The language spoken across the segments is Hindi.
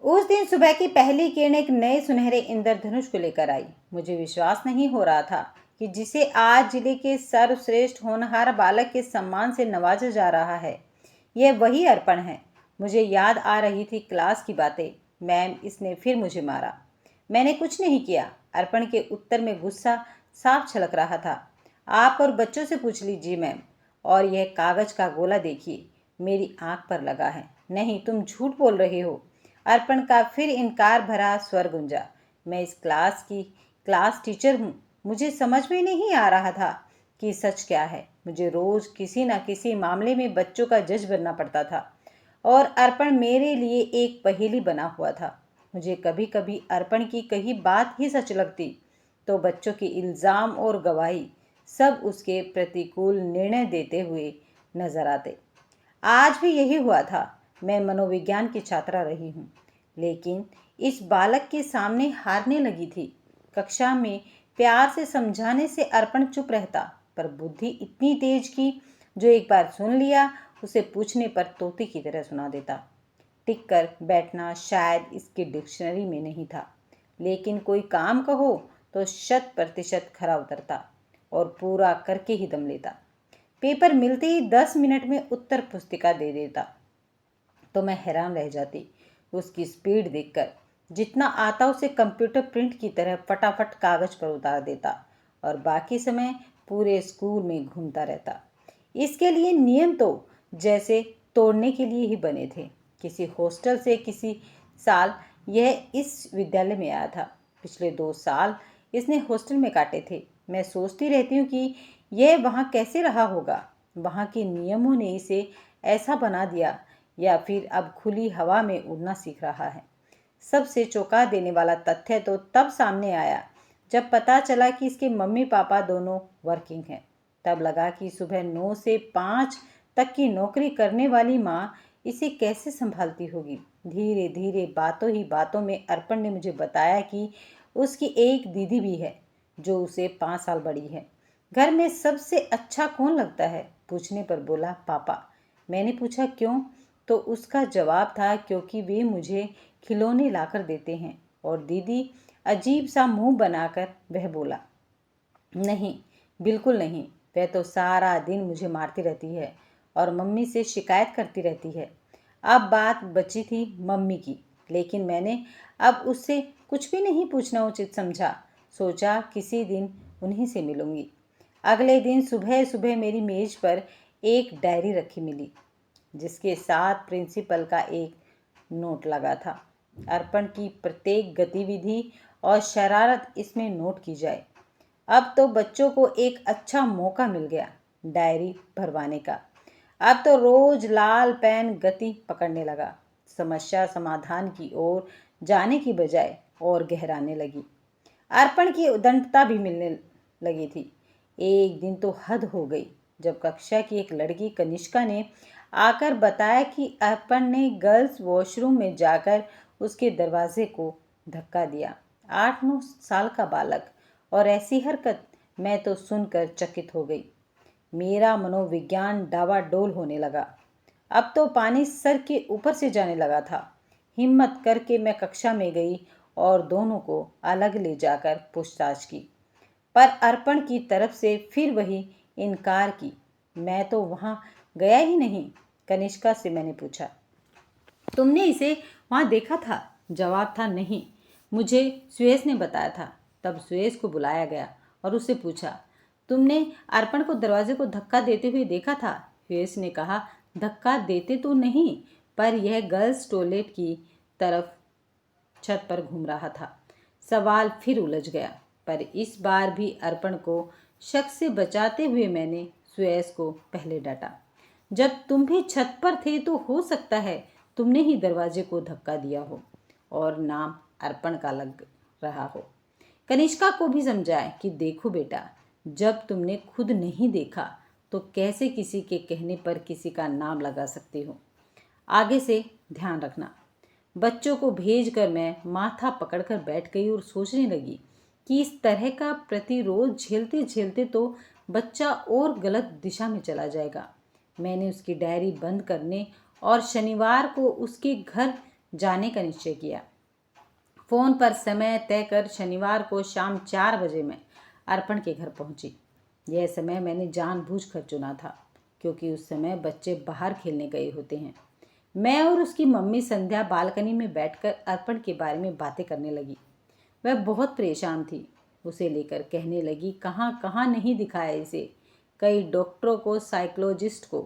उस दिन सुबह की पहली किरण एक नए सुनहरे इंद्रधनुष को लेकर आई। मुझे विश्वास नहीं हो रहा था कि जिसे आज जिले के सर्वश्रेष्ठ होनहार बालक के सम्मान से नवाजा जा रहा है, यह वही अर्पण है। मुझे याद आ रही थी क्लास की बातें। मैम, इसने फिर मुझे मारा। मैंने कुछ नहीं किया। अर्पण के उत्तर में गुस्सा साफ छलक रहा था। आप और बच्चों से पूछ लीजिए मैम। और यह कागज का गोला देखिए, मेरी आंख पर लगा है। नहीं, तुम झूठ बोल रहे हो। अर्पण का फिर इनकार भरा स्वर गूंजा। मैं इस क्लास की क्लास टीचर हूँ। मुझे समझ में नहीं आ रहा था कि सच क्या है। मुझे रोज किसी न किसी मामले में बच्चों का जज बनना पड़ता था और अर्पण मेरे लिए एक पहेली बना हुआ था। मुझे कभी कभी अर्पण की कही बात ही सच लगती तो बच्चों के इल्ज़ाम और गवाही सब उसके प्रतिकूल निर्णय देते हुए नजर आते। आज भी यही हुआ था। मैं मनोविज्ञान की छात्रा रही हूँ, लेकिन इस बालक के सामने हारने लगी थी। कक्षा में प्यार से समझाने से अर्पण चुप रहता, पर बुद्धि इतनी तेज की जो एक बार सुन लिया उसे पूछने पर तोते की तरह सुना देता। टिक कर बैठना शायद इसकी डिक्शनरी में नहीं था, लेकिन कोई काम कहो तो 100% खरा उतरता और पूरा करके ही दम लेता। पेपर मिलते ही 10 मिनट में उत्तर पुस्तिका दे देता तो मैं हैरान रह जाती उसकी स्पीड देखकर। जितना आता उसे कंप्यूटर प्रिंट की तरह फटाफट कागज पर उतार देता और बाकी समय पूरे स्कूल में घूमता रहता। इसके लिए नियम तो जैसे तोड़ने के लिए ही बने थे। किसी हॉस्टल से किसी साल यह इस विद्यालय में आया था। पिछले 2 साल इसने हॉस्टल में काटे थे। मैं सोचती रहती हूँ कि यह वहाँ कैसे रहा होगा। वहाँ के नियमों ने इसे ऐसा बना दिया या फिर अब खुली हवा में उड़ना सीख रहा है। सबसे चौंका देने वाला तथ्य तो तब सामने आया जब पता चला कि इसके मम्मी पापा दोनों वर्किंग हैं। तब लगा कि सुबह 9 से 5 तक की नौकरी करने वाली माँ इसे कैसे संभालती होगी। धीरे धीरे बातों ही बातों में अर्पण ने मुझे बताया कि उसकी एक दीदी भी है जो उसे 5 साल बड़ी है। घर में सबसे अच्छा कौन लगता है पूछने पर बोला पापा। मैंने पूछा क्यों, तो उसका जवाब था क्योंकि वे मुझे खिलौने लाकर देते हैं। और दीदी अजीब सा मुंह बनाकर वह बोला, नहीं, बिल्कुल नहीं, वह तो सारा दिन मुझे मारती रहती है और मम्मी से शिकायत करती रहती है। अब बात बची थी मम्मी की, लेकिन मैंने अब उससे कुछ भी नहीं पूछना उचित समझा। सोचा किसी दिन उन्हीं से मिलूंगी। अगले दिन सुबह सुबह मेरी मेज पर एक डायरी रखी मिली जिसके साथ प्रिंसिपल का एक नोट लगा था। अर्पण की प्रत्येक गतिविधि और शरारत इसमें नोट की जाए। अब तो बच्चों को एक अच्छा मौका मिल गया डायरी भरवाने का। अब तो रोज लाल पेन गति पकड़ने लगा। समस्या समाधान की ओर जाने की बजाय और गहराने लगी। अर्पण की उदंडता भी मिलने लगी थी। एक दिन तो हद हो गई जब कक्षा की एक लड़की कनिष्का ने आकर बताया कि अर्पण ने गर्ल्स वॉशरूम में जाकर उसके दरवाजे को धक्का दिया। 8-9 साल का बालक और ऐसी हरकत, मैं तो सुनकर चकित हो गई। मेरा मनोविज्ञान डावाडोल होने लगा। अब तो पानी सर के ऊपर से जाने लगा था। हिम्मत करके मैं कक्षा में गई और दोनों को अलग ले जाकर पूछताछ की, पर अर्पण की तरफ से फिर वही इनकार की। मैं तो वहाँ गया ही नहीं। कनिष्का से मैंने पूछा, तुमने इसे वहाँ देखा था? जवाब था नहीं, मुझे सुयश ने बताया था। तब सुयश को बुलाया गया और उससे पूछा, तुमने अर्पण को दरवाजे को धक्का देते हुए देखा था? सुयश ने कहा, धक्का देते तो नहीं, पर यह गर्ल्स टॉयलेट की तरफ छत पर घूम रहा था। सवाल फिर उलझ गया, पर इस बार भी अर्पण को शक से बचाते हुए मैंने सुयश को पहले डांटा। जब तुम भी छत पर थे तो हो सकता है तुमने ही दरवाजे को धक्का दिया हो और नाम अर्पण का लग रहा हो। कनिष्का को भी समझाए कि देखो बेटा, जब तुमने खुद नहीं देखा तो कैसे किसी के कहने पर किसी का नाम लगा सकते हो। आगे से ध्यान रखना। बच्चों को भेजकर मैं माथा पकड़कर बैठ गई और सोचने लगी कि इस तरह का प्रतिरोध झेलते झेलते तो बच्चा और गलत दिशा में चला जाएगा। मैंने उसकी डायरी बंद करने और शनिवार को उसके घर जाने का निश्चय किया। फ़ोन पर समय तय कर शनिवार को शाम 4 बजे मैं अर्पण के घर पहुंची। यह समय मैंने जानबूझकर चुना था क्योंकि उस समय बच्चे बाहर खेलने गए होते हैं। मैं और उसकी मम्मी संध्या बालकनी में बैठकर अर्पण के बारे में बातें करने लगी। वह बहुत परेशान थी। उसे लेकर कहने लगी कहाँ कहाँ नहीं दिखाया इसे, कई डॉक्टरों को, साइकोलॉजिस्ट को।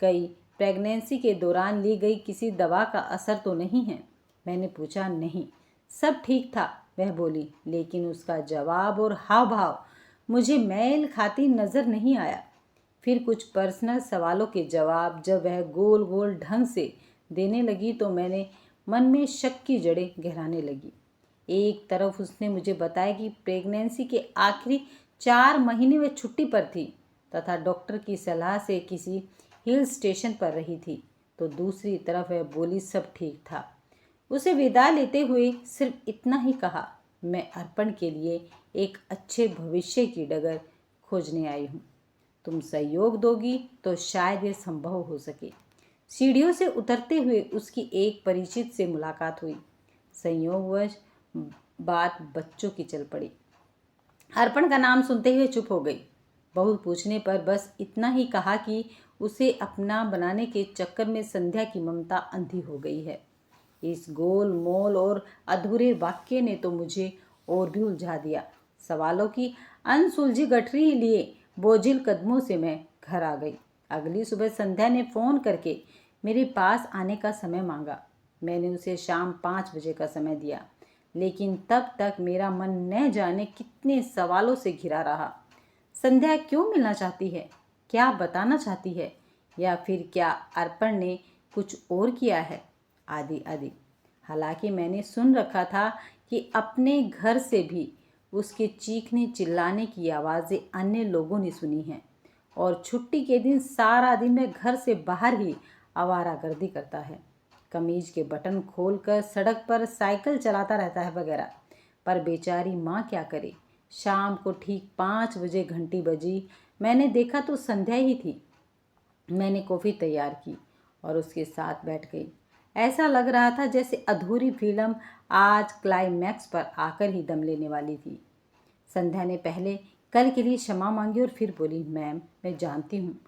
कई प्रेगनेंसी के दौरान ली गई किसी दवा का असर तो नहीं है? मैंने पूछा। नहीं, सब ठीक था, वह बोली। लेकिन उसका जवाब और हाव भाव मुझे मेल खाती नजर नहीं आया। फिर कुछ पर्सनल सवालों के जवाब जब वह गोल गोल ढंग से देने लगी तो मैंने मन में शक की जड़ें गहराने लगी। एक तरफ उसने मुझे बताया कि प्रेगनेंसी के आखिरी 4 महीने वह छुट्टी पर थी तथा डॉक्टर की सलाह से किसी हिल स्टेशन पर रही थी, तो दूसरी तरफ वह बोली सब ठीक था। उसे विदा लेते हुए सिर्फ इतना ही कहा, मैं अर्पण के लिए एक अच्छे भविष्य की डगर खोजने आई हूँ। तुम सहयोग दोगी तो शायद ये संभव हो सके। सीढ़ियों से उतरते हुए उसकी एक परिचित से मुलाकात हुई। संयोगवश बात बच्चों की चल पड़ी। अर्पण का नाम सुनते हुए चुप हो गई। बहुत पूछने पर बस इतना ही कहा कि उसे अपना बनाने के चक्कर में संध्या की ममता अंधी हो गई है। इस गोल मोल और अधूरे वाक्य ने तो मुझे और भी उलझा दिया। सवालों की अनसुलझी गठरी लिए बोझिल कदमों से मैं घर आ गई। अगली सुबह संध्या ने फ़ोन करके मेरे पास आने का समय मांगा। मैंने उसे शाम 5 बजे का समय दिया, लेकिन तब तक मेरा मन न जाने कितने सवालों से घिरा रहा। संध्या क्यों मिलना चाहती है? क्या बताना चाहती है? या फिर क्या अर्पण ने कुछ और किया है? आदि आदि। हालांकि मैंने सुन रखा था कि अपने घर से भी उसके चीखने चिल्लाने की आवाज़ें अन्य लोगों ने सुनी हैं और छुट्टी के दिन सारा दिन वह घर से बाहर ही आवारागर्दी करता है, कमीज के बटन खोलकर सड़क पर साइकिल चलाता रहता है वगैरह। पर बेचारी माँ क्या करे। शाम को ठीक 5 बजे घंटी बजी। मैंने देखा तो संध्या ही थी। मैंने कॉफ़ी तैयार की और उसके साथ बैठ गई। ऐसा लग रहा था जैसे अधूरी फिल्म आज क्लाइमैक्स पर आकर ही दम लेने वाली थी। संध्या ने पहले कल के लिए क्षमा मांगी और फिर बोली, मैम मैं जानती हूँ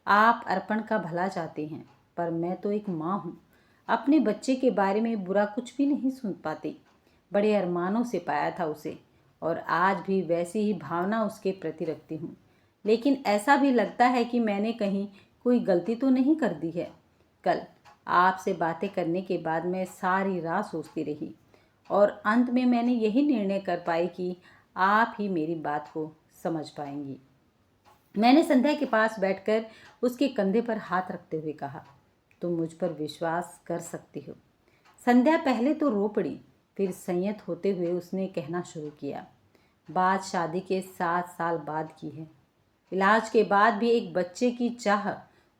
आप अर्पण का भला चाहते हैं, पर मैं तो एक माँ हूँ। अपने बच्चे के बारे में बुरा कुछ भी नहीं सुन पाती। बड़े अरमानों से पाया था उसे और आज भी वैसी ही भावना उसके प्रति रखती हूँ। लेकिन ऐसा भी लगता है कि मैंने कहीं कोई गलती तो नहीं कर दी है। कल आपसे बातें करने के बाद मैं सारी रात सोचती रही और अंत में मैंने यही निर्णय कर पाई कि आप ही मेरी बात को समझ पाएंगी। मैंने संध्या के पास बैठकर उसके कंधे पर हाथ रखते हुए कहा, तुम मुझ पर विश्वास कर सकती हो। संध्या पहले तो रो पड़ी, फिर संयत होते हुए उसने कहना शुरू किया, बात शादी के 7 साल बाद की है। इलाज के बाद भी एक बच्चे की चाह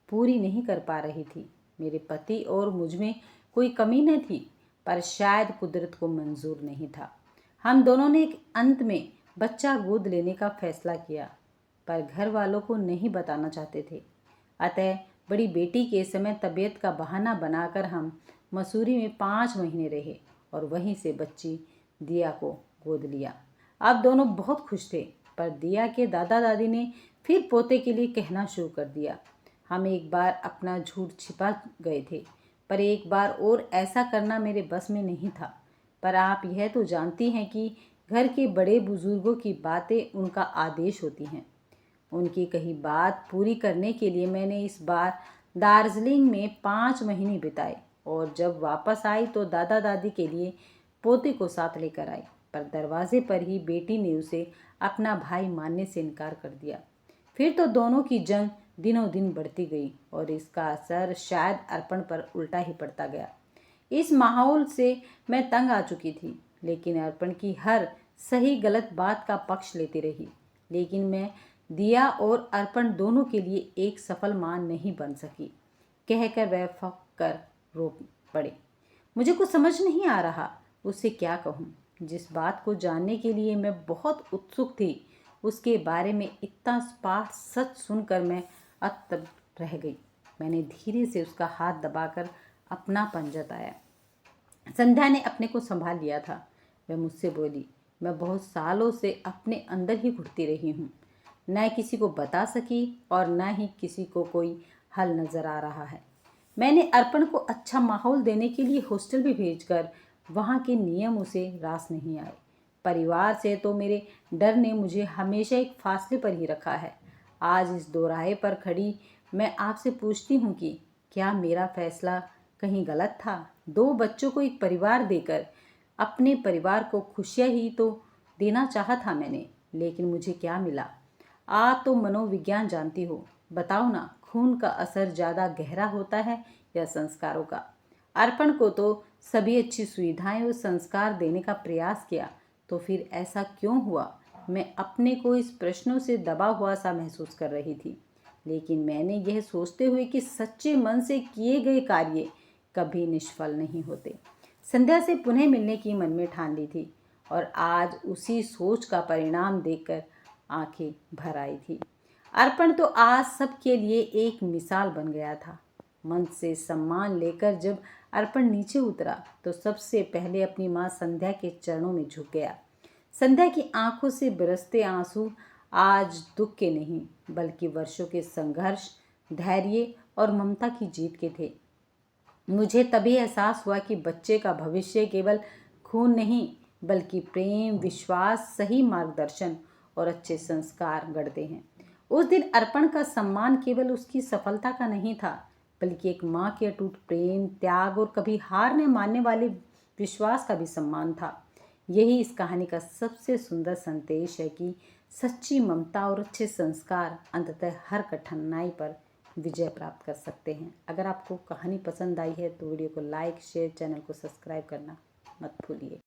पूरी नहीं कर पा रही थी। मेरे पति और मुझ में कोई कमी न थी, पर शायद कुदरत को मंजूर नहीं था। हम दोनों ने एक अंत में बच्चा गोद लेने का फैसला किया, पर घर वालों को नहीं बताना चाहते थे। अतः बड़ी बेटी के समय तबीयत का बहाना बनाकर हम मसूरी में 5 महीने रहे और वहीं से बच्ची दिया को गोद लिया। अब दोनों बहुत खुश थे, पर दिया के दादा दादी ने फिर पोते के लिए कहना शुरू कर दिया। हम एक बार अपना झूठ छिपा गए थे, पर एक बार और ऐसा करना मेरे बस में नहीं था। पर आप यह तो जानती हैं कि घर के बड़े बुजुर्गों की बातें उनका आदेश होती हैं। उनकी कही बात पूरी करने के लिए मैंने इस बार दार्जिलिंग में 5 महीने बिताए और जब वापस आई तो दादा दादी के लिए पोते को साथ लेकर आई, पर दरवाजे पर ही बेटी ने उसे अपना भाई मानने से इनकार कर दिया। फिर तो दोनों की जंग दिनों दिन बढ़ती गई और इसका असर शायद अर्पण पर उल्टा ही पड़ता गया। इस माहौल से मैं तंग आ चुकी थी, लेकिन अर्पण की हर सही गलत बात का पक्ष लेती रही। लेकिन मैं दिया और अर्पण दोनों के लिए एक सफल मां नहीं बन सकी, कहकर वह फक कर रो पड़े। मुझे कुछ समझ नहीं आ रहा उससे क्या कहूँ। जिस बात को जानने के लिए मैं बहुत उत्सुक थी, उसके बारे में इतना स्पष्ट सच सुनकर मैं अतब रह गई। मैंने धीरे से उसका हाथ दबाकर अपनापन जताया। संध्या ने अपने को संभाल लिया था। वह मुझसे बोली, मैं बहुत सालों से अपने अंदर ही घुटती रही हूँ, न किसी को बता सकी और न ही किसी को कोई हल नज़र आ रहा है। मैंने अर्पण को अच्छा माहौल देने के लिए हॉस्टल भी भेजकर वहाँ के नियम उसे रास नहीं आए। परिवार से तो मेरे डर ने मुझे हमेशा एक फासले पर ही रखा है। आज इस दोराहे पर खड़ी मैं आपसे पूछती हूँ कि क्या मेरा फैसला कहीं गलत था? 2 बच्चों को एक परिवार देकर अपने परिवार को खुशियाँ ही तो देना चाहा था मैंने, लेकिन मुझे क्या मिला? आप तो मनोविज्ञान जानती हो, बताओ ना, खून का असर ज़्यादा गहरा होता है या संस्कारों का? अर्पण को तो सभी अच्छी सुविधाएं और संस्कार देने का प्रयास किया, तो फिर ऐसा क्यों हुआ? मैं अपने को इस प्रश्नों से दबा हुआ सा महसूस कर रही थी, लेकिन मैंने यह सोचते हुए कि सच्चे मन से किए गए कार्य कभी निष्फल नहीं होते, संध्या से पुनः मिलने की मन में ठान ली थी और आज उसी सोच का परिणाम देखकर आंखें भर आई थी। अर्पण तो आज सबके लिए एक मिसाल बन गया था। मंच से सम्मान लेकर जब अर्पण नीचे उतरा तो सबसे पहले अपनी माँ संध्या के चरणों में झुक गया। संध्या की आंखों से बरसते आंसू आज दुख के नहीं बल्कि वर्षों के संघर्ष, धैर्य और ममता की जीत के थे। मुझे तभी एहसास हुआ कि बच्चे का भविष्य केवल खून नहीं बल्कि प्रेम, विश्वास, सही मार्गदर्शन और अच्छे संस्कार गढ़ते हैं। उस दिन अर्पण का सम्मान केवल उसकी सफलता का नहीं था बल्कि एक माँ के अटूट प्रेम, त्याग और कभी हार न मानने वाले विश्वास का भी सम्मान था। यही इस कहानी का सबसे सुंदर संदेश है कि सच्ची ममता और अच्छे संस्कार अंततः हर कठिनाई पर विजय प्राप्त कर सकते हैं। अगर आपको कहानी पसंद आई है तो वीडियो को लाइक, शेयर, चैनल को सब्सक्राइब करना मत भूलिए।